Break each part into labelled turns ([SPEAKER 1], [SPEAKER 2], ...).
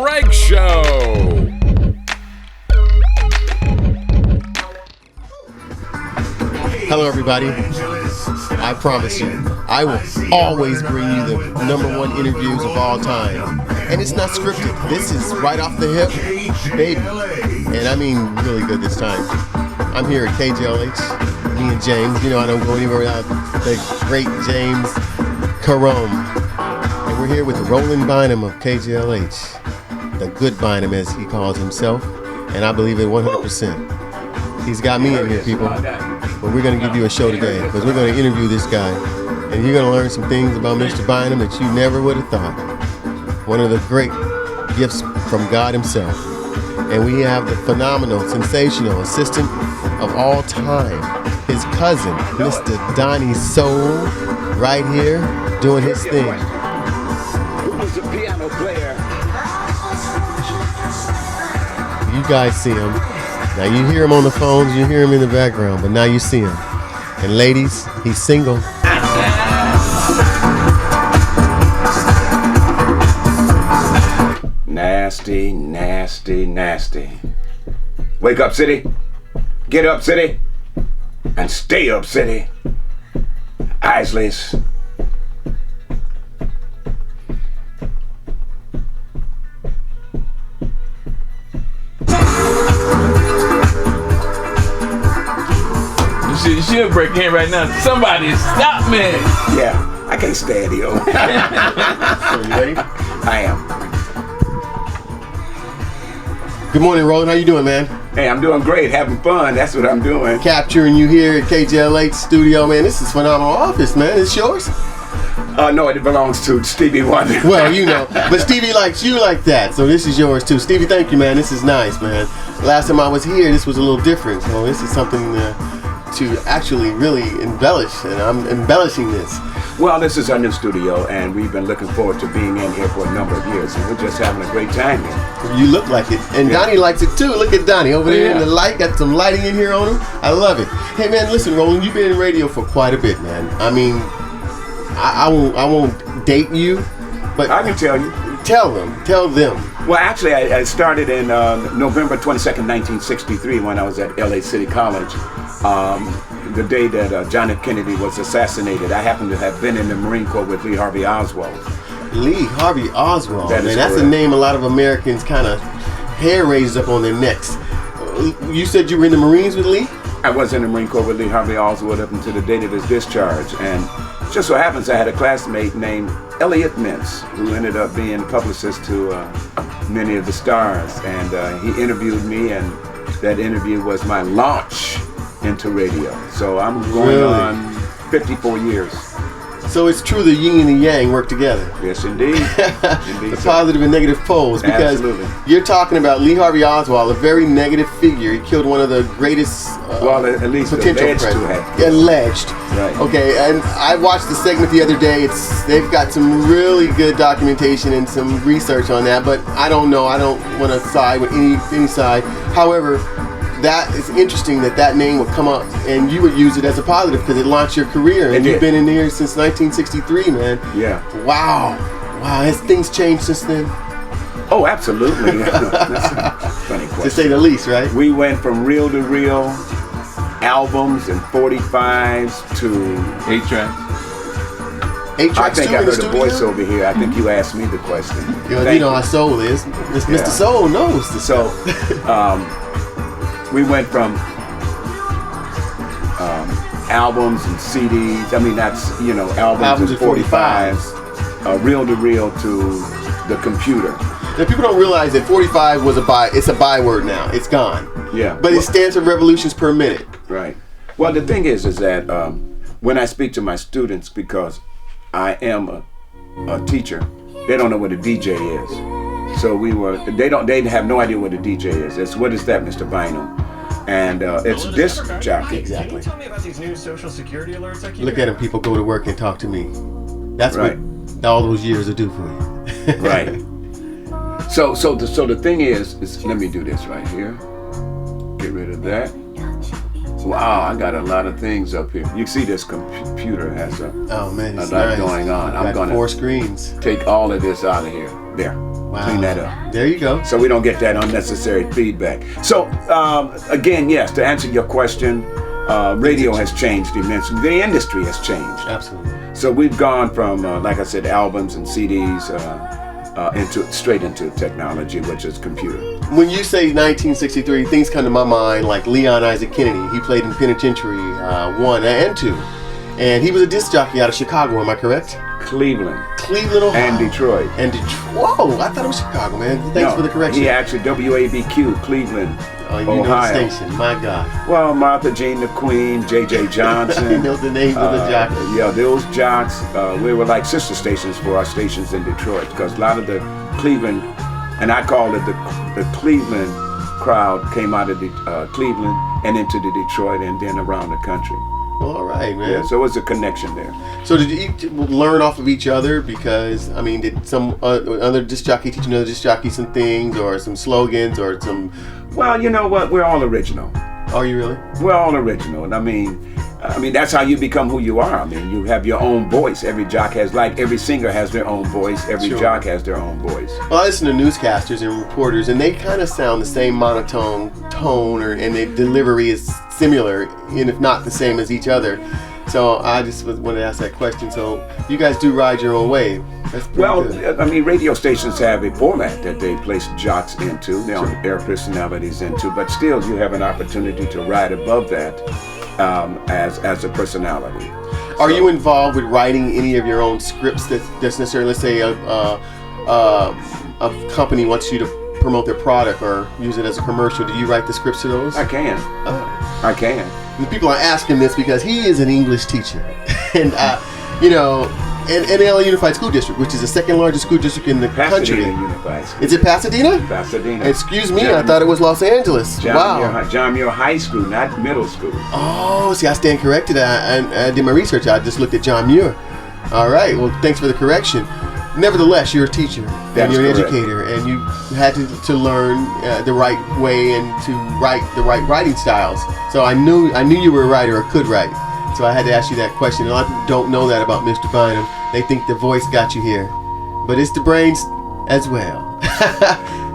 [SPEAKER 1] Greg Show.
[SPEAKER 2] Hello, everybody. I promise you, I will always bring you the #1 interviews of all time. And it's not scripted. This is right off the hip, baby. And I mean really good this time. I'm here at KJLH, me and James. You know I don't go anywhere without the great James Karroum. And we're here with Roland Bynum of KJLH. The good Bynum, as he calls himself. And I believe it 100%. He's got me in here, people. But we're going to give you a show today because we're going to interview this guy. And you're going to learn some things about Mr. Bynum that you never would have thought. One of the great gifts from God himself. And we have the phenomenal, sensational assistant of all time, his cousin, Mr. Donnie Soul, right here doing his thing.
[SPEAKER 3] Who was the piano player?
[SPEAKER 2] You guys see him. Now you hear him on the phones, you hear him in the background, but now you see him. And ladies, he's single.
[SPEAKER 3] Nasty, nasty, nasty. Wake up, city. Get up, city. And stay up, city. Isleys.
[SPEAKER 4] You should break in right now. Somebody stop me.
[SPEAKER 3] Yeah, I can't stand you.
[SPEAKER 2] So you ready?
[SPEAKER 3] I am.
[SPEAKER 2] Good morning, Roland. How you doing, man?
[SPEAKER 3] Hey, I'm doing great. Having fun. That's what I'm doing.
[SPEAKER 2] Capturing you here at KJLH studio, man. This is phenomenal office, man. It's yours?
[SPEAKER 3] No, it belongs to Stevie Wonder.
[SPEAKER 2] Well, you know, but Stevie likes you like that, so this is yours too. Stevie, thank you, man. This is nice, man. Last time I was here, this was a little different, so this is something to actually really embellish, and I'm embellishing this.
[SPEAKER 3] Well, this is our new studio, and we've been looking forward to being in here for a number of years, and we're just having a great time here.
[SPEAKER 2] You look like it, and yeah. Donnie likes it too. Look at Donnie over there in the light, got some lighting in here on him. I love it. Hey, man, listen, Roland, you've been in radio for quite a bit, man. I mean, I won't date you, but
[SPEAKER 3] I can tell you.
[SPEAKER 2] Tell them.
[SPEAKER 3] Well, actually, I started in November 22nd, 1963, when I was at LA City College. The day that John F. Kennedy was assassinated. I happened to have been in the Marine Corps with Lee Harvey Oswald.
[SPEAKER 2] Lee Harvey Oswald,
[SPEAKER 3] man,
[SPEAKER 2] that's a name a lot of Americans kind of hair raises up on their necks. You said you were in the Marines with Lee?
[SPEAKER 3] I was in the Marine Corps with Lee Harvey Oswald up until the date of his discharge, and just so happens I had a classmate named Elliot Mintz, who ended up being publicist to many of the stars, and he interviewed me, and that interview was my launch into radio. So I'm going on 54 years.
[SPEAKER 2] So it's true the yin and the yang work together.
[SPEAKER 3] Yes, indeed.
[SPEAKER 2] The positive and negative poles. Because
[SPEAKER 3] absolutely.
[SPEAKER 2] You're talking about Lee Harvey Oswald, a very negative figure. He killed one of the greatest
[SPEAKER 3] at least
[SPEAKER 2] potential
[SPEAKER 3] alleged
[SPEAKER 2] presidents.
[SPEAKER 3] to have.
[SPEAKER 2] Alleged.
[SPEAKER 3] Right.
[SPEAKER 2] Okay, and I watched the segment the other day. They've got some really good documentation and some research on that, but I don't know. I don't want to side with any side. However, that is interesting that name would come up and you would use it as a positive because it launched your career, and you've been in here since 1963, man.
[SPEAKER 3] Yeah.
[SPEAKER 2] Wow. Has things changed since then?
[SPEAKER 3] Oh, absolutely. That's a funny question.
[SPEAKER 2] To say the least, right?
[SPEAKER 3] We went from reel-to-reel albums and 45s to
[SPEAKER 4] 8 tracks.
[SPEAKER 2] 8 tracks.
[SPEAKER 3] I think
[SPEAKER 2] too
[SPEAKER 3] I
[SPEAKER 2] in the
[SPEAKER 3] heard a
[SPEAKER 2] studio?
[SPEAKER 3] voice over here. I think you asked me the question.
[SPEAKER 2] You know how soul is. Mr. Soul knows the
[SPEAKER 3] So, we went from albums and CDs. I mean, that's, albums and 45s, reel-to-reel to the computer.
[SPEAKER 2] Now, people don't realize that 45 was it's a byword now. It's gone.
[SPEAKER 3] Yeah.
[SPEAKER 2] But it stands for revolutions per minute.
[SPEAKER 3] Right. Well, the thing is that when I speak to my students, because I am a teacher, they don't know what a DJ is. So they have no idea what a DJ is. It's, what is that, Mr. Bynum? And it's disc jockey.
[SPEAKER 2] Exactly.
[SPEAKER 5] Can you tell me about these new social security alerts I keep
[SPEAKER 2] Look at them, people go to work and talk to me. That's right. What all those years will do for you.
[SPEAKER 3] Right. So the thing is let me do this right here. Get rid of that. Wow, I got a lot of things up here. You see this computer has a
[SPEAKER 2] oh man,
[SPEAKER 3] lot going on. I'm
[SPEAKER 2] got
[SPEAKER 3] gonna
[SPEAKER 2] 4 screens.
[SPEAKER 3] Take all of this out of here. There. clean that up.
[SPEAKER 2] There you go.
[SPEAKER 3] So we don't get that unnecessary feedback. So again, yes, to answer your question, radio has changed immensely. The industry has changed.
[SPEAKER 2] Absolutely.
[SPEAKER 3] So we've gone from, like I said, albums and CDs straight into technology, which is computer.
[SPEAKER 2] When you say 1963, things come to my mind like Leon Isaac Kennedy. He played in Penitentiary 1 and 2. And he was a disc jockey out of Chicago, am I correct?
[SPEAKER 3] Cleveland,
[SPEAKER 2] Ohio.
[SPEAKER 3] and Detroit.
[SPEAKER 2] Whoa, I thought it was Chicago, man. Thanks for the correction.
[SPEAKER 3] He actually WABQ, Cleveland,
[SPEAKER 2] you
[SPEAKER 3] Ohio.
[SPEAKER 2] know the station, my God.
[SPEAKER 3] Well, Martha Jean the Queen, J.J. Johnson.
[SPEAKER 2] You know the names of the jockeys.
[SPEAKER 3] Yeah, those jocks, we were like sister stations for our stations in Detroit, because a lot of the Cleveland, and I called it the Cleveland crowd, came out of Cleveland and into the Detroit and then around the country.
[SPEAKER 2] Well, all right, man.
[SPEAKER 3] Yeah, so it was a connection there.
[SPEAKER 2] So did you learn off of each other? Because, I mean, did some other disc jockey teach another disc jockey some things or some slogans or some...
[SPEAKER 3] Well, you know what? We're all original.
[SPEAKER 2] Are you really?
[SPEAKER 3] We're all original. And I mean, that's how you become who you are. I mean, you have your own voice. Every jock has, like every singer has their own voice. Every jock has their own voice.
[SPEAKER 2] Well, I listen to newscasters and reporters, and they kind of sound the same monotone tone, and their delivery is similar, and if not the same as each other. So I just wanted to ask that question. So you guys do ride your own wave. That's pretty good.
[SPEAKER 3] I mean, radio stations have a format that they place jocks into, their air personalities into, but still you have an opportunity to ride above that as a personality.
[SPEAKER 2] Are you involved with writing any of your own scripts that's necessarily, let's say a company wants you to promote their product or use it as a commercial? Do you write the scripts to those?
[SPEAKER 3] I can. I can.
[SPEAKER 2] And people are asking this because he is an English teacher, and in LA Unified School District, which is the second largest school district in the country.
[SPEAKER 3] Unified School.
[SPEAKER 2] Is it Pasadena?
[SPEAKER 3] Pasadena.
[SPEAKER 2] Excuse me, I thought it was Los Angeles.
[SPEAKER 3] John Muir High School, not middle school.
[SPEAKER 2] Oh, see, I stand corrected. I did my research. I just looked at John Muir. All right. Well, thanks for the correction. Nevertheless, you're a teacher and you're an educator, and you had to learn the right way and to write the right writing styles. So I knew you were a writer or could write. So I had to ask you that question. A lot of people don't know that about Mr. Bynum. They think the voice got you here, but it's the brains as well.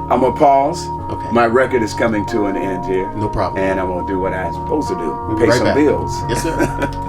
[SPEAKER 3] I'm gonna pause.
[SPEAKER 2] Okay.
[SPEAKER 3] My record is coming to an end here.
[SPEAKER 2] No problem.
[SPEAKER 3] And I'm gonna do what I'm supposed to do.
[SPEAKER 2] We'll
[SPEAKER 3] Pay
[SPEAKER 2] right
[SPEAKER 3] some
[SPEAKER 2] back.
[SPEAKER 3] bills.
[SPEAKER 2] Yes, sir.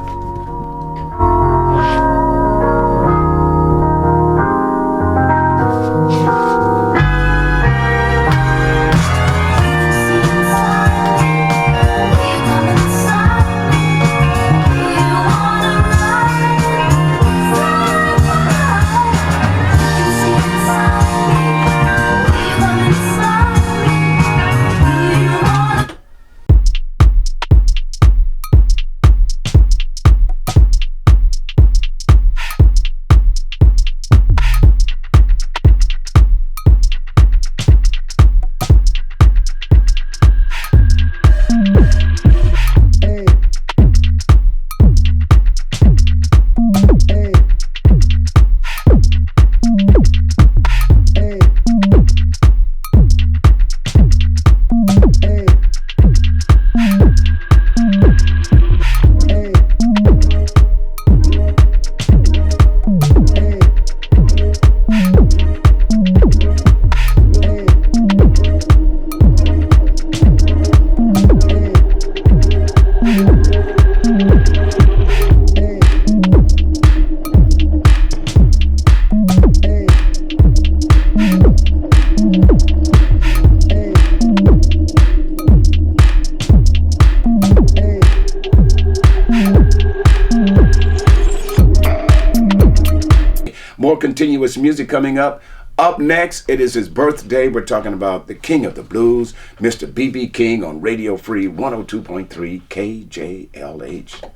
[SPEAKER 3] More continuous music coming up. Up next, it is his birthday. We're talking about the king of the blues, Mr. B.B. King on Radio Free 102.3 KJLH.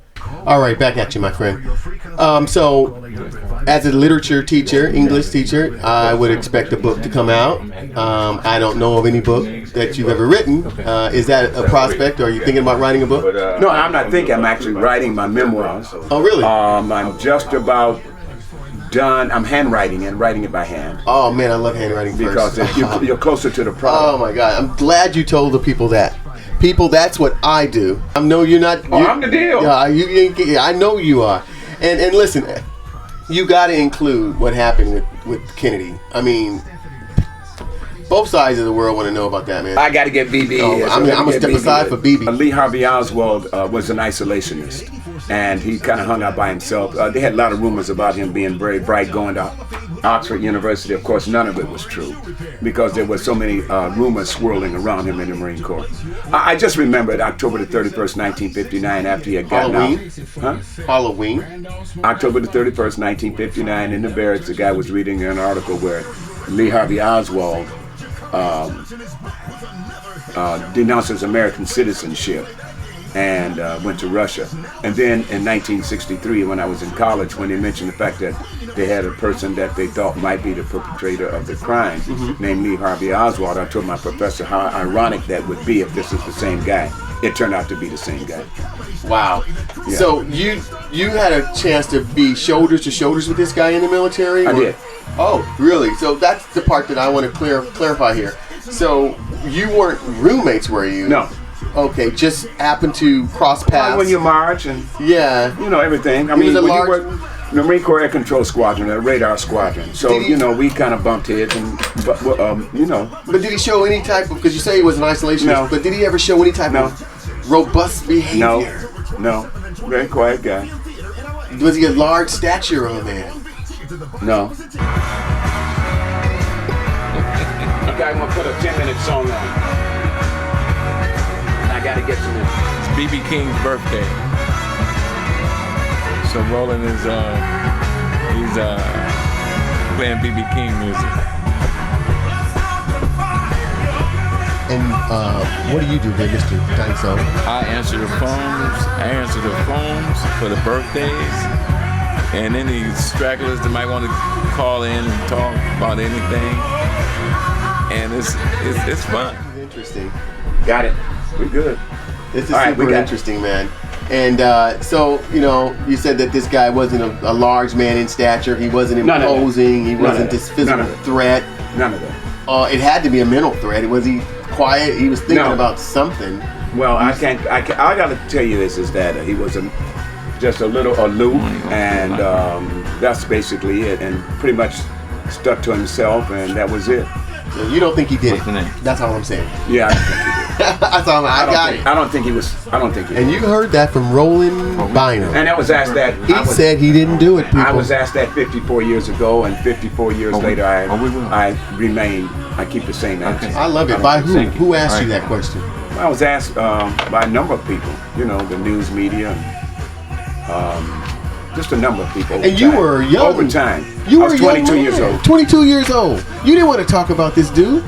[SPEAKER 2] All right, back at you, my friend. So, as a literature teacher, English teacher, I would expect a book to come out. I don't know of any book that you've ever written. Is that a prospect? Or are you thinking about writing a book?
[SPEAKER 3] No, I'm not thinking. I'm actually writing my memoirs.
[SPEAKER 2] Oh, really?
[SPEAKER 3] I'm just about done. I'm handwriting and writing it by hand.
[SPEAKER 2] Oh, man, I love handwriting
[SPEAKER 3] because
[SPEAKER 2] first.
[SPEAKER 3] you're closer to the
[SPEAKER 2] Oh,
[SPEAKER 3] product.
[SPEAKER 2] my God. I'm glad you told the people that. People, that's what I do. I know you're not...
[SPEAKER 3] I'm the deal.
[SPEAKER 2] Yeah, I know you are. And listen, you got to include what happened with Kennedy. I mean, Both sides of the world want to know about that, man.
[SPEAKER 3] I got to get BB.
[SPEAKER 2] Oh, I'm gonna step aside for BB.
[SPEAKER 3] Lee Harvey Oswald was an isolationist, and he kind of hung out by himself. They had a lot of rumors about him being very bright, going to Oxford University. Of course, none of it was true, because there were so many rumors swirling around him in the Marine Corps. I just remembered October the 31st, 1959, after he had gotten out.
[SPEAKER 2] Halloween?
[SPEAKER 3] October the 31st, 1959, in the barracks, the guy was reading an article where Lee Harvey Oswald denounces American citizenship and went to Russia. And then in 1963, when I was in college, when they mentioned the fact that they had a person that they thought might be the perpetrator of the crime, named Lee Harvey Oswald, I told my professor how ironic that would be if this is the same guy. It turned out to be the same guy.
[SPEAKER 2] Wow.
[SPEAKER 3] Yeah.
[SPEAKER 2] So you had a chance to be shoulders to shoulders with this guy in the military?
[SPEAKER 3] I did.
[SPEAKER 2] Oh, really? So that's the part that I want to clarify here. So you weren't roommates, were you?
[SPEAKER 3] No.
[SPEAKER 2] Okay, just happened to cross paths.
[SPEAKER 3] Well, when you march and
[SPEAKER 2] yeah,
[SPEAKER 3] you know everything. I
[SPEAKER 2] He
[SPEAKER 3] mean,
[SPEAKER 2] was a
[SPEAKER 3] when
[SPEAKER 2] large-
[SPEAKER 3] you work in the Marine Corps Air Control Squadron, a radar squadron. So
[SPEAKER 2] Did he-
[SPEAKER 3] you know we kind of bumped heads, and you know.
[SPEAKER 2] But did he show any type of? Because you say he was an isolationist.
[SPEAKER 3] No.
[SPEAKER 2] But did he ever show any type
[SPEAKER 3] No.
[SPEAKER 2] of robust behavior?
[SPEAKER 3] No, very quiet guy.
[SPEAKER 2] Was he a large stature of a man?
[SPEAKER 3] No. Okay, I'm gonna put a 10-minute song on. I gotta get some.
[SPEAKER 4] It's BB King's birthday. So Roland is he's playing BB King music.
[SPEAKER 2] And what do you do here, Mr. Dinosaur?
[SPEAKER 4] I answer the phones for the birthdays, and any stragglers that might want to call in and talk about anything. And it's fun.
[SPEAKER 2] Interesting.
[SPEAKER 3] Got it. We're good.
[SPEAKER 2] This is
[SPEAKER 3] All right, we
[SPEAKER 2] super
[SPEAKER 3] got-
[SPEAKER 2] interesting, man. And so, you said that this guy wasn't a large man in stature. He wasn't
[SPEAKER 3] None of that.
[SPEAKER 2] imposing. He
[SPEAKER 3] None
[SPEAKER 2] wasn't
[SPEAKER 3] of
[SPEAKER 2] this
[SPEAKER 3] that.
[SPEAKER 2] physical
[SPEAKER 3] None of that.
[SPEAKER 2] threat.
[SPEAKER 3] None of that.
[SPEAKER 2] It had to be a mental threat. Was he quiet? He was thinking
[SPEAKER 3] No.
[SPEAKER 2] about something.
[SPEAKER 3] Well, I gotta tell you is that he was just a little aloof, and that's basically it. And pretty much stuck to himself, and that was it.
[SPEAKER 2] So you don't think he did
[SPEAKER 4] What's
[SPEAKER 2] it?
[SPEAKER 4] the name?
[SPEAKER 2] That's all I'm saying.
[SPEAKER 3] Yeah, I don't think he did.
[SPEAKER 2] That's all I got it.
[SPEAKER 3] I don't think he was. I don't think he.
[SPEAKER 2] And
[SPEAKER 3] did.
[SPEAKER 2] you heard that from Roland Bynum.
[SPEAKER 3] And I was asked that.
[SPEAKER 2] He said he didn't do it, people.
[SPEAKER 3] I was asked that 54 years ago, and 54 years later, I remain. I keep the same answer.
[SPEAKER 2] I love it.
[SPEAKER 3] don't
[SPEAKER 2] By
[SPEAKER 3] think
[SPEAKER 2] who?
[SPEAKER 3] so.
[SPEAKER 4] Thank you.
[SPEAKER 2] Who asked
[SPEAKER 4] All
[SPEAKER 2] you
[SPEAKER 4] right.
[SPEAKER 2] that question?
[SPEAKER 3] I was asked by a number of people. You know, the news media. Just a number of people.
[SPEAKER 2] And you were young.
[SPEAKER 3] Over time.
[SPEAKER 2] You
[SPEAKER 3] I was
[SPEAKER 2] were a
[SPEAKER 3] 22
[SPEAKER 2] young
[SPEAKER 3] years
[SPEAKER 2] man.
[SPEAKER 3] old.
[SPEAKER 2] 22 years old. You didn't want to talk about this dude.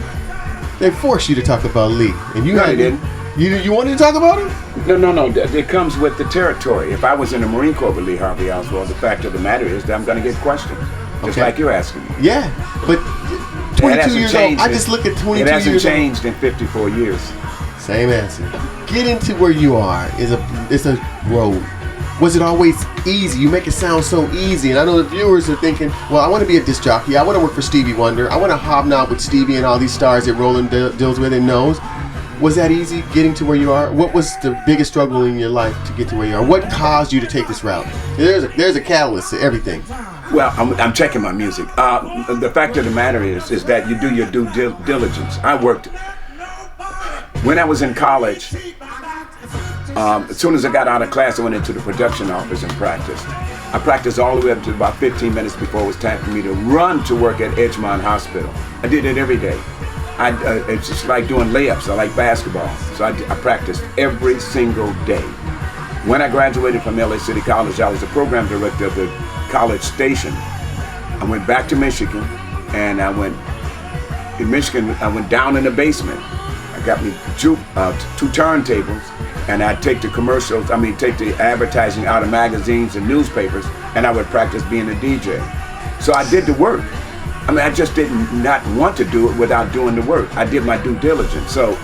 [SPEAKER 2] They forced you to talk about Lee, and you
[SPEAKER 3] No,
[SPEAKER 2] had
[SPEAKER 3] they didn't.
[SPEAKER 2] You wanted to talk about him?
[SPEAKER 3] No. It comes with the territory. If I was in the Marine Corps with Lee Harvey Oswald, the fact of the matter is that I'm going to get questioned, just
[SPEAKER 2] Okay.
[SPEAKER 3] like you're asking me.
[SPEAKER 2] Yeah, but
[SPEAKER 3] It
[SPEAKER 2] 22
[SPEAKER 3] hasn't
[SPEAKER 2] years old.
[SPEAKER 3] changed.
[SPEAKER 2] I just look at 22
[SPEAKER 3] It hasn't
[SPEAKER 2] years
[SPEAKER 3] changed in 54 years.
[SPEAKER 2] old. Same answer. Getting to where you are is a road. Was it always easy? You make it sound so easy, and I know the viewers are thinking, well, I want to be a disc jockey. I want to work for Stevie Wonder. I want to hobnob with Stevie and all these stars that Roland deals with and knows. Was that easy getting to where you are? What was the biggest struggle in your life to get to where you are? What caused you to take this route? There's a catalyst to everything.
[SPEAKER 3] Well, I'm checking my music. The fact of the matter is that you do your due diligence. I worked when I was in college. As soon as I got out of class, I went into the production office and practiced. I practiced all the way up to about 15 minutes before it was time for me to run to work at Edgemont Hospital. I did it every day. It's just like doing layups. I like basketball. So I practiced every single day. When I graduated from LA City College, I was the program director of the college station. I went back to Michigan, and I went down in the basement. I got me two turntables, and I'd take the advertising out of magazines and newspapers, and I would practice being a DJ. So I did the work. I mean, I just did not want to do it without doing the work. I did my due diligence. So,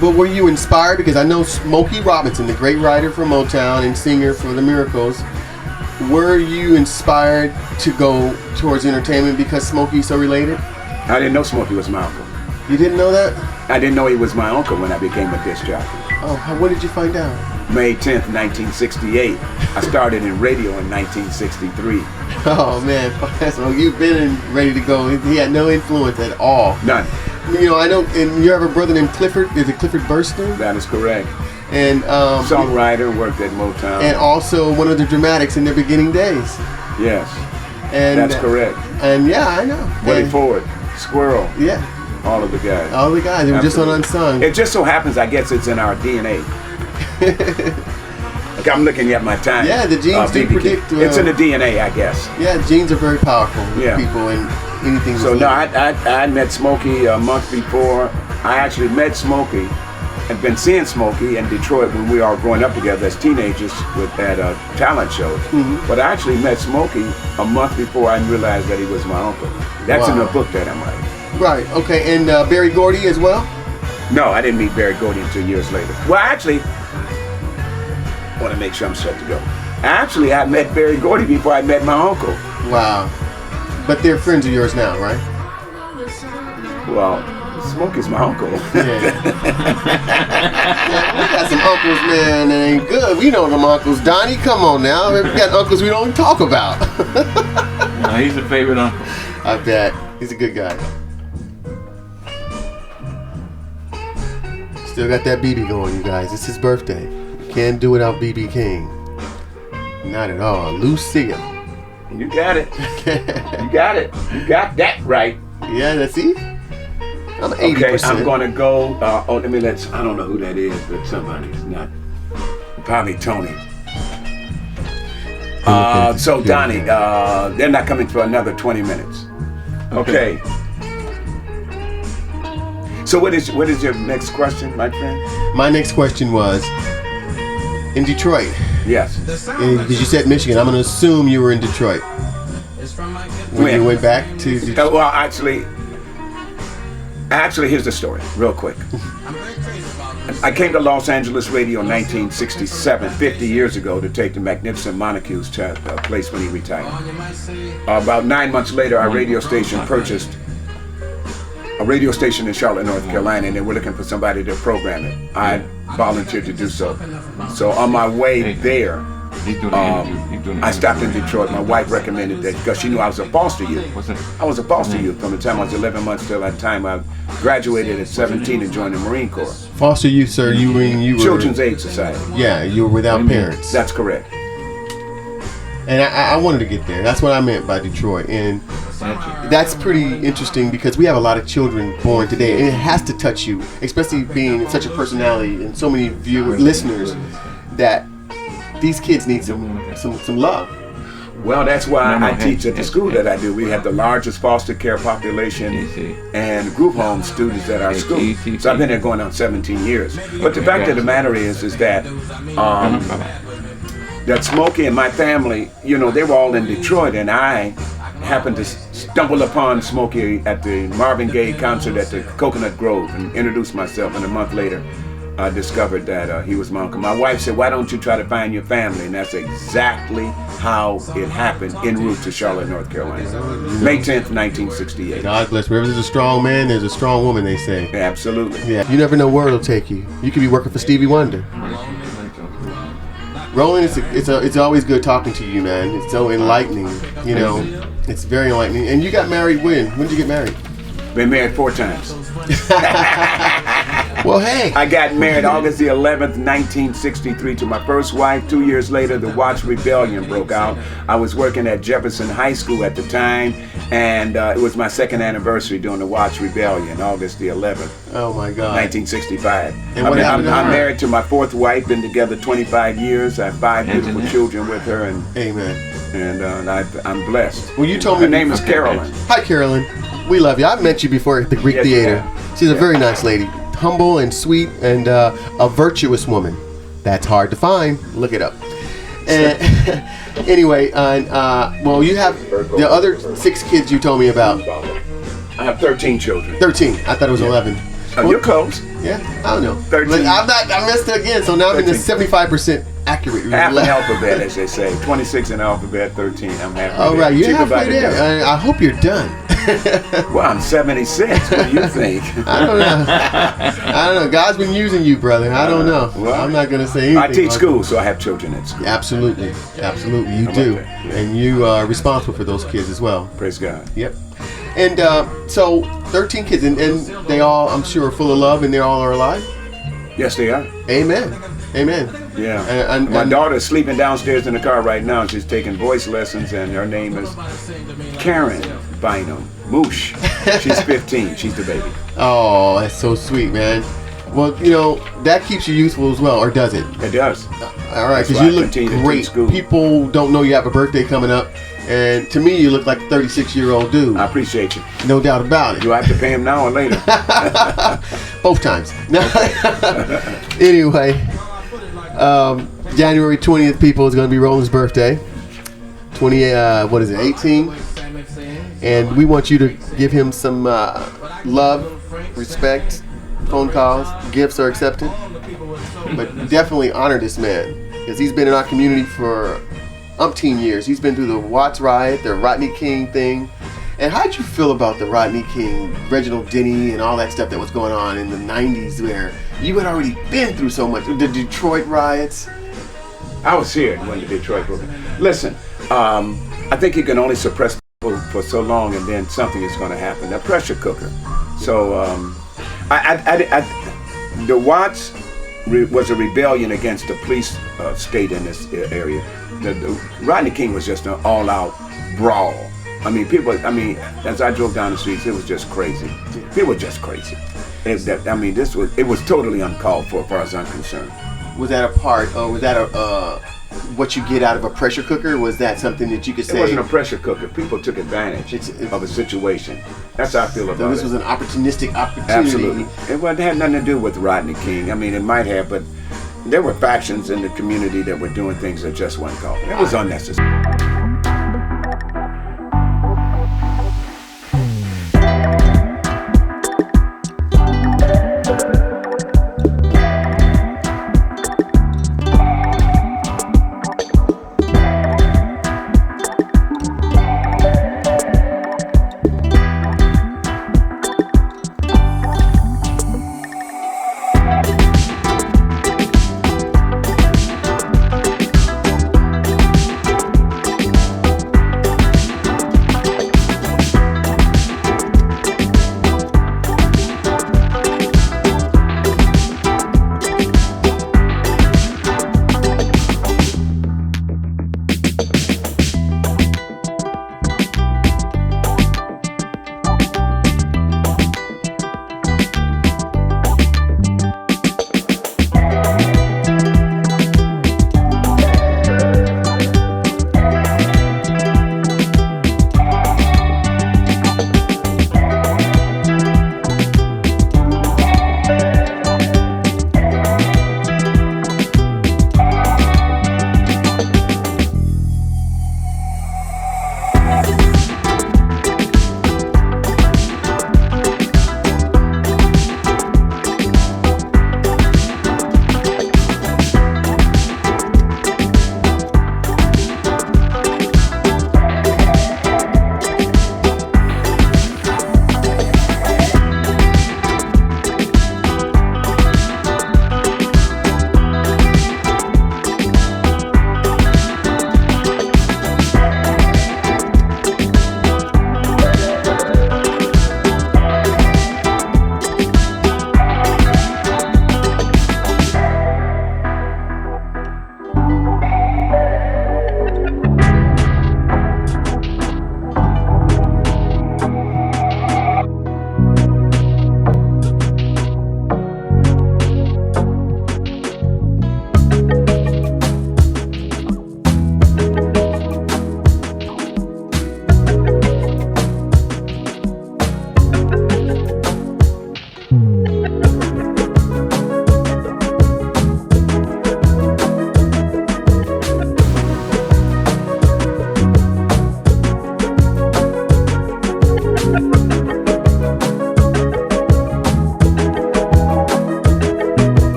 [SPEAKER 2] But were you inspired? Because I know Smokey Robinson, the great writer for Motown and singer for the Miracles, were you inspired to go towards entertainment because Smokey's so related?
[SPEAKER 3] I didn't know Smokey was my uncle.
[SPEAKER 2] You didn't know that?
[SPEAKER 3] I didn't know he was my uncle when I became a disc jockey.
[SPEAKER 2] Oh, when did you find out?
[SPEAKER 3] May 10th, 1968. I started in radio in 1963.
[SPEAKER 2] Oh man, so you've been ready to go. He had no influence at all.
[SPEAKER 3] None.
[SPEAKER 2] I know, and you have a brother named Clifford. Is it Clifford Burstyn?
[SPEAKER 3] That is correct.
[SPEAKER 2] And
[SPEAKER 3] songwriter, worked at Motown.
[SPEAKER 2] and also one of the Dramatics in their beginning days.
[SPEAKER 3] Yes,
[SPEAKER 2] And
[SPEAKER 3] that's correct.
[SPEAKER 2] And yeah, I know.
[SPEAKER 3] Willie
[SPEAKER 2] And-
[SPEAKER 3] Ford, Squirrel,
[SPEAKER 2] Yeah,
[SPEAKER 3] all of the guys.
[SPEAKER 2] all the guys. They were just on
[SPEAKER 3] Absolutely.
[SPEAKER 2] Unsung.
[SPEAKER 3] It just so happens, I guess it's in our DNA. Like I'm looking at my time.
[SPEAKER 2] Yeah, the genes do
[SPEAKER 3] BB King.
[SPEAKER 2] predict,
[SPEAKER 3] It's in the DNA, I guess.
[SPEAKER 2] Yeah, genes are very powerful with
[SPEAKER 3] Yeah.
[SPEAKER 2] people and anything.
[SPEAKER 3] So
[SPEAKER 2] with
[SPEAKER 3] no,
[SPEAKER 2] living.
[SPEAKER 3] I met Smokey a month before. I actually met Smokey. Had been seeing Smokey in Detroit when we all growing up together as teenagers at talent shows.
[SPEAKER 2] Mm-hmm.
[SPEAKER 3] But I actually met Smokey a month before I realized that he was my uncle. That's in
[SPEAKER 2] Wow.
[SPEAKER 3] the book that I'm writing.
[SPEAKER 2] Right. Okay. And Berry Gordy as well.
[SPEAKER 3] No, I didn't meet Berry Gordy until years later. Well, actually, I want to make sure I'm set to go. Actually, I met Berry Gordy before I met my uncle.
[SPEAKER 2] Wow. But they're friends of yours now, right?
[SPEAKER 3] Well, Smokey's my uncle.
[SPEAKER 2] Yeah. We got some uncles, man, that ain't good. We know them uncles. Donnie, come on now. We got uncles we don't talk about.
[SPEAKER 4] No, he's a favorite uncle.
[SPEAKER 2] I bet. He's a good guy. Still got that BB going, you guys. It's his birthday. Can't do without BB King. Not at all. Lucia.
[SPEAKER 3] You got it. You got it. You got that right.
[SPEAKER 2] Yeah, that's it. I'm 80%.
[SPEAKER 3] Okay, I'm gonna go. I don't know who that is, but somebody's not. Probably Tony. So Donnie, they're not coming for another 20 minutes. Okay. So what is your next question, my friend?
[SPEAKER 2] My next question was, in Detroit,
[SPEAKER 3] Yes.
[SPEAKER 2] because you said Michigan, I'm going to assume you were in Detroit. When you went back to Detroit?
[SPEAKER 3] Well, actually, here's the story, real quick. I came to Los Angeles radio in 1967, 50 years ago, to take the magnificent Montague's place when he retired. About 9 months later, our radio station purchased a radio station in Charlotte, North Carolina, and they were looking for somebody to program it. I volunteered to do so. So on my way there, I stopped in Detroit. My wife recommended that because she knew I was a foster youth. I was a foster youth from the time I was 11 months till the time I graduated at 17 and joined the Marine Corps.
[SPEAKER 2] Foster youth, sir, you were...
[SPEAKER 3] Children's Aid Society.
[SPEAKER 2] Yeah, you were without parents.
[SPEAKER 3] That's correct.
[SPEAKER 2] And I wanted to get there. That's what I meant by Detroit. And that's pretty interesting because we have a lot of children born today, and it has to touch you, especially being such a personality and so many listeners, that these kids need some love.
[SPEAKER 3] Well, that's why I teach at the school that I do. We have the largest foster care population and group home students at our school. So I've been there going on 17 years. But the fact of the matter is that that Smokey and my family, they were all in Detroit, and I happened to stumble upon Smokey at the Marvin Gaye concert at the Coconut Grove and introduced myself, and a month later I discovered that he was my uncle. My wife said, why don't you try to find your family? And that's exactly how it happened en route to Charlotte, North Carolina. May 10th, 1968.
[SPEAKER 2] God bless. Wherever there's a strong man, there's a strong woman, they say.
[SPEAKER 3] Absolutely.
[SPEAKER 2] Yeah, you never know where it'll take you. You could be working for Stevie Wonder. Roland, it's always good talking to you, man. It's so enlightening, It's very enlightening. And you got married when? When did you get married?
[SPEAKER 3] Been married 4 times.
[SPEAKER 2] Well, hey.
[SPEAKER 3] I got married August the 11th, 1963 to my first wife. 2 years later, the Watch Rebellion broke out. I was working at Jefferson High School at the time, and it was my second anniversary during the Watch Rebellion, August the 11th,
[SPEAKER 2] Oh, my God.
[SPEAKER 3] 1965.
[SPEAKER 2] And what happened to her?
[SPEAKER 3] I'm married to my 4th wife, been together 25 years. I have 5 beautiful children with her, and
[SPEAKER 2] Amen.
[SPEAKER 3] I'm blessed.
[SPEAKER 2] Well, you told me...
[SPEAKER 3] Her name is Carolyn.
[SPEAKER 2] Hi, Carolyn. We love you. I've met you before at the Greek
[SPEAKER 3] Yes, you
[SPEAKER 2] Theater.
[SPEAKER 3] have.
[SPEAKER 2] She's a very nice lady. Humble and sweet and a virtuous woman. That's hard to find. Look it up. And anyway, well, you have the other 6 kids you told me about.
[SPEAKER 3] I have 13 children.
[SPEAKER 2] 13. I thought it was 11.
[SPEAKER 3] You're close.
[SPEAKER 2] Yeah, I don't know.
[SPEAKER 3] 13.
[SPEAKER 2] I missed it again, so now I'm in the
[SPEAKER 3] 13.
[SPEAKER 2] 75% accurate.
[SPEAKER 3] Half an alphabet, as they say. 26 in the alphabet, 13. I'm halfway
[SPEAKER 2] All
[SPEAKER 3] there.
[SPEAKER 2] right, you're
[SPEAKER 3] Cheaper by
[SPEAKER 2] halfway
[SPEAKER 3] the
[SPEAKER 2] there.
[SPEAKER 3] dozen.
[SPEAKER 2] I hope you're done.
[SPEAKER 3] Well, I'm 76. What do you think?
[SPEAKER 2] I don't know. God's been using you, brother. I don't know.
[SPEAKER 3] Well,
[SPEAKER 2] I'm not going to say anything.
[SPEAKER 3] I teach school, so I have children at school.
[SPEAKER 2] Absolutely. You
[SPEAKER 3] How about
[SPEAKER 2] do.
[SPEAKER 3] that? Yeah.
[SPEAKER 2] And you are responsible for those kids as well.
[SPEAKER 3] Praise God.
[SPEAKER 2] Yep. And so 13 kids, and they all, I'm sure, are full of love, and they all are alive?
[SPEAKER 3] Yes, they are.
[SPEAKER 2] Amen. Amen.
[SPEAKER 3] Yeah.
[SPEAKER 2] And
[SPEAKER 3] my daughter's sleeping downstairs in the car right now. She's taking voice lessons, and her name is Karroum Bynum. Moosh. She's 15. She's the baby.
[SPEAKER 2] Oh, that's so sweet, man. Well, you know, that keeps you youthful as well, or does it?
[SPEAKER 3] It does.
[SPEAKER 2] All right,
[SPEAKER 3] That's
[SPEAKER 2] because
[SPEAKER 3] why
[SPEAKER 2] you
[SPEAKER 3] I
[SPEAKER 2] look
[SPEAKER 3] continue to teach
[SPEAKER 2] great.
[SPEAKER 3] school.
[SPEAKER 2] People don't know you have a birthday coming up, and to me, you look like a 36-year-old dude.
[SPEAKER 3] I appreciate you.
[SPEAKER 2] No doubt about it.
[SPEAKER 3] Do I have to pay him now or later?
[SPEAKER 2] Both times. Anyway, January 20th, people, is going to be Roland's birthday. 18? And we want you to give him some love, respect. Phone calls, gifts are accepted. But definitely honor this man, because he's been in our community for umpteen years. He's been through the Watts riot, the Rodney King thing. And how'd you feel about the Rodney King, Reginald Denny, and all that stuff that was going on in the 90s, where you had already been through so much? The Detroit riots.
[SPEAKER 3] I was here when the Detroit broke. Listen, I think you can only suppress people for so long, and then something is going to happen. A pressure cooker. So the Watts was a rebellion against the police state in this area. The Rodney King was just an all-out brawl. I mean, as I drove down the streets, it was just crazy. People were just crazy. It was totally uncalled for, as far as I'm concerned.
[SPEAKER 2] Was that a part, or was that what you get out of a pressure cooker? Was that something that you could say?
[SPEAKER 3] It wasn't a pressure cooker. People took advantage of a situation. That's how I feel about it.
[SPEAKER 2] This was an opportunistic opportunity.
[SPEAKER 3] Absolutely. It had nothing to do with Rodney King. I mean, it might have, but there were factions in the community that were doing things that just weren't called. It was unnecessary.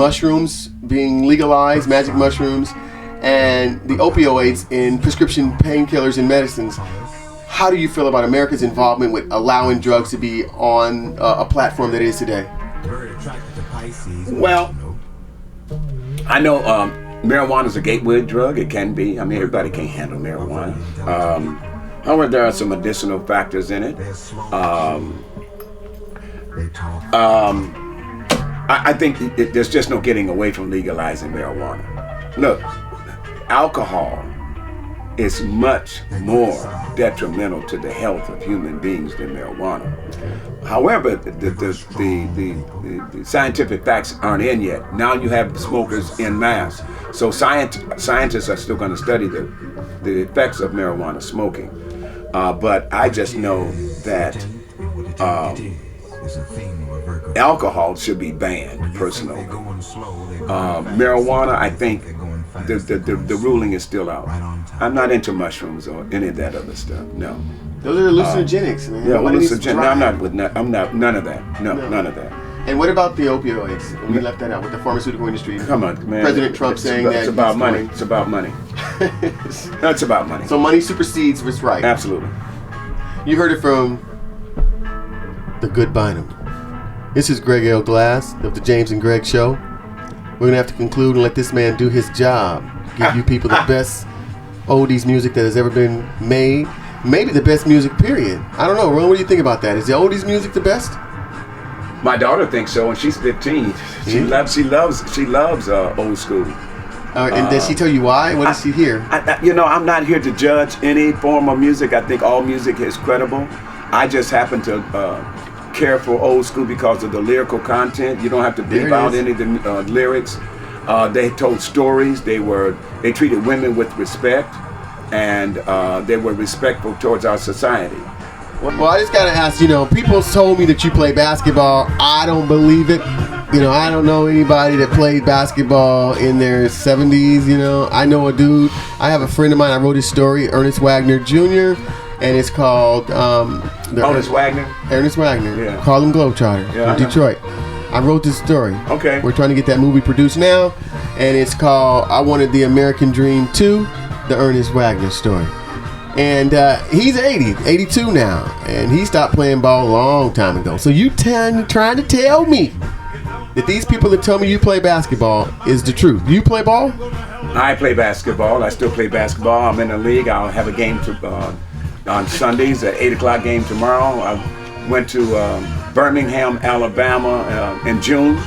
[SPEAKER 2] mushrooms being legalized, magic mushrooms, and the opioids in prescription painkillers and medicines. How do you feel about America's involvement with allowing drugs to be on a platform that it is today?
[SPEAKER 3] Well, I know marijuana is a gateway drug. It can be. I mean, everybody can't handle marijuana. However, there are some additional factors in it. I think there's just no getting away from legalizing marijuana. Look, alcohol is much more detrimental to the health of human beings than marijuana. However, the scientific facts aren't in yet. Now you have smokers en masse. So scientists are still going to study the effects of marijuana smoking. But I just know that alcohol should be banned, personally. Marijuana, I think the ruling is still out. I'm not into mushrooms or any of that other stuff. No.
[SPEAKER 2] Those are hallucinogenics, man.
[SPEAKER 3] Yeah, hallucinogenics. No, I'm not. None of that. No, none of that.
[SPEAKER 2] And what about the opioids? We left that out with the pharmaceutical industry.
[SPEAKER 3] Come on, man.
[SPEAKER 2] President Trump saying that
[SPEAKER 3] it's about money. It's about money. That's about money.
[SPEAKER 2] So money supersedes what's right.
[SPEAKER 3] Absolutely.
[SPEAKER 2] You heard it from the good Bynum. This is Greg L. Glass of the James and Greg Show. We're gonna have to conclude and let this man do his job. Give you people the best oldies music that has ever been made. Maybe the best music, period. I don't know, Ron, what do you think about that? Is the oldies music the best?
[SPEAKER 3] My daughter thinks so, and she's 15. She loves old school.
[SPEAKER 2] And does she tell you why? What does she hear?
[SPEAKER 3] I'm not here to judge any form of music. I think all music is credible. I just happen to care for old school because of the lyrical content. You don't have to beep out any of the lyrics. They told stories. They treated women with respect, and they were respectful towards our society.
[SPEAKER 2] Well, I just gotta ask, people told me that you play basketball. I don't believe it. I don't know anybody that played basketball in their 70s, I know a dude. I have a friend of mine, I wrote his story, Ernest Wagner Jr., and it's called...
[SPEAKER 3] Ernest Wagner?
[SPEAKER 2] Ernest Wagner.
[SPEAKER 3] Yeah.
[SPEAKER 2] Harlem Globetrotter from Detroit. I wrote this story.
[SPEAKER 3] Okay.
[SPEAKER 2] We're trying to get that movie produced now, and it's called I Wanted the American Dream 2, the Ernest Wagner story. And he's 82 now, and he stopped playing ball a long time ago. So you trying to tell me that these people that tell me you play basketball is the truth? Do you play ball?
[SPEAKER 3] I play basketball. I still play basketball. I'm in the league. I'll have a game on Sundays, an 8 o'clock game tomorrow. I went to Birmingham, Alabama in June.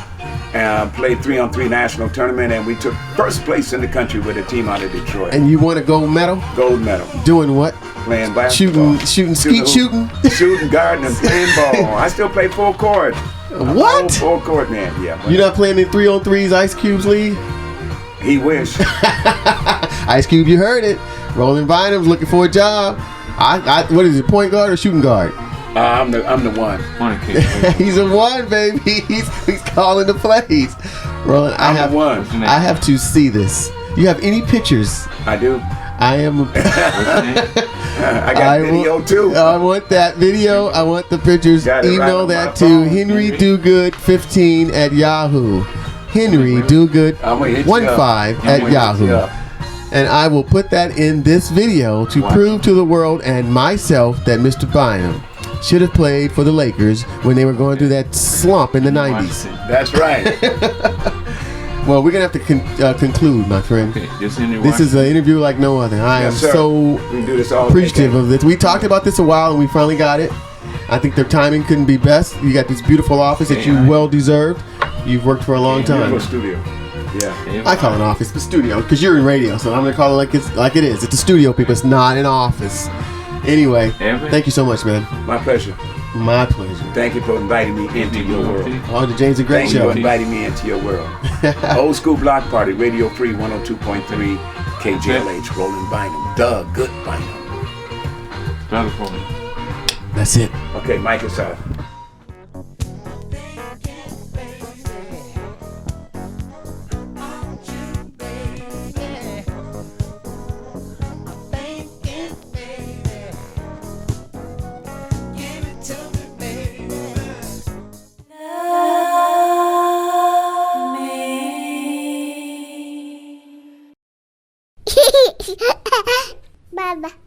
[SPEAKER 3] Played 3-on-3 national tournament, and we took first place in the country with a team out of Detroit.
[SPEAKER 2] And you won a gold medal?
[SPEAKER 3] Gold medal.
[SPEAKER 2] Doing what?
[SPEAKER 3] Playing basketball.
[SPEAKER 2] Shooting,
[SPEAKER 3] shooting, guarding, and playing ball. I still play full court.
[SPEAKER 2] What?
[SPEAKER 3] Full court, man. Yeah.
[SPEAKER 2] You're not playing in 3-on-3's Ice Cube's league?
[SPEAKER 3] He wish.
[SPEAKER 2] Ice Cube, you heard it. Roland Bynum's looking for a job. What is it? Point guard or shooting guard?
[SPEAKER 3] I'm the one.
[SPEAKER 2] He's a one, baby. He's calling the plays. Roland, I have to see this. You have any pictures?
[SPEAKER 3] I do.
[SPEAKER 2] I am.
[SPEAKER 3] I got video too.
[SPEAKER 2] I want that video. I want the pictures. Email that to henrydogood15@yahoo. henrydogood15@yahoo. And I will put that in this video to prove to the world and myself that Mr. Bynum should have played for the Lakers when they were going through that slump in the 90s.
[SPEAKER 3] That's right.
[SPEAKER 2] Well, we're going to have to conclude, my friend.
[SPEAKER 4] Okay,
[SPEAKER 2] this is an interview like no other. I am so appreciative of this. We talked about this a while, and we finally got it. I think their timing couldn't be best. You got this beautiful office that you well deserved. You've worked for a long time.
[SPEAKER 3] Beautiful studio. Yeah.
[SPEAKER 2] I call it an office, but studio, because you're in radio, so I'm going to call it like it is. It's a studio, people. It's not an office. Anyway, thank you so much, man.
[SPEAKER 3] My pleasure.
[SPEAKER 2] My pleasure.
[SPEAKER 3] Thank you for inviting me into your world.
[SPEAKER 2] Oh, the James and Greg Show.
[SPEAKER 3] Thank you for inviting me into your world. Old School Block Party, Radio Free 102.3, KJLH, Roland Bynum, the good Bynum.
[SPEAKER 2] That's it.
[SPEAKER 3] Okay, mic is off.
[SPEAKER 6] Love me. Bye-bye.